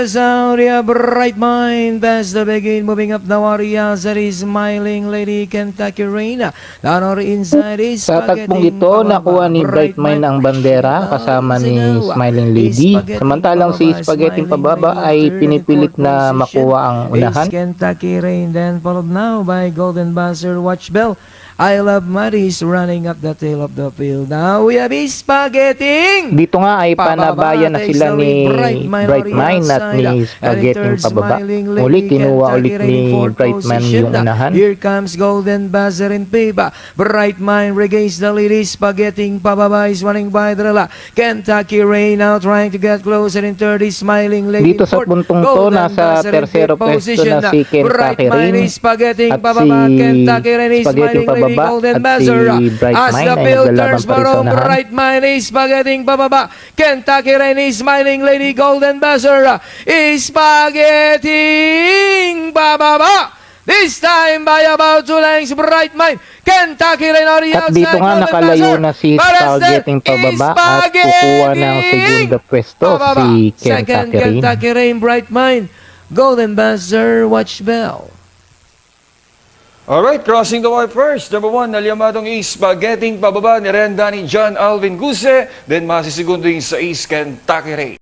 Sauria Bright Mind, that's the begin. Moving up the Warriors, that is Smiling Lady Kentucky Reina. Down or inside is Sa tagpong ito, nakuha ni Bright Mind ang bandera kasama ni Smiling Lady. Samantalang si Spaghetti Pababa ay pinipilit na makuha ang unahan. Kentucky Reign, then followed now by Golden Buzzer, Watch Bell. I Love Maris running up the tail of the field. Now we have Spaghetti. Dito nga ay panabayan na sila ni Bright Mind at ni Spaghetti Pababa. Muli kinuha ulit ni Bright Mind yung unahan. Here comes Golden Buzzer in Piba. Bright Mind regains the lead. Spaghetti Pababa is running by Drella. Kentucky Reign now trying to get closer in third. Smiling Lady Dito sa puntong to, nasa tersero pwesto na si Kentucky Reign at si Spaghetti Pababa Golden at si Bright as Mind the ay field naglalaban turns pa rin sa for unahan. Bright Mind is Spaghetti Pababa. Kentucky Reign is Smiling Lady Golden Buzzer is Spaghetti Pababa. This time by about 2 lengths, Bright Mind. Kentucky Reign on the At outside. dito nga nakalayo na si Spaghetti Pababa at kukuha ng segunda pwesto si Second, Kentucky Reign. Kentucky Reign, Bright Mind. Golden Buzzer, Watch Bell. Alright, crossing the wire first. Number 1, naliyamadong Spaghetti Pababa ni Renda ni John Alvin Guse. Then masisigundo yung sa Kentucky Reign.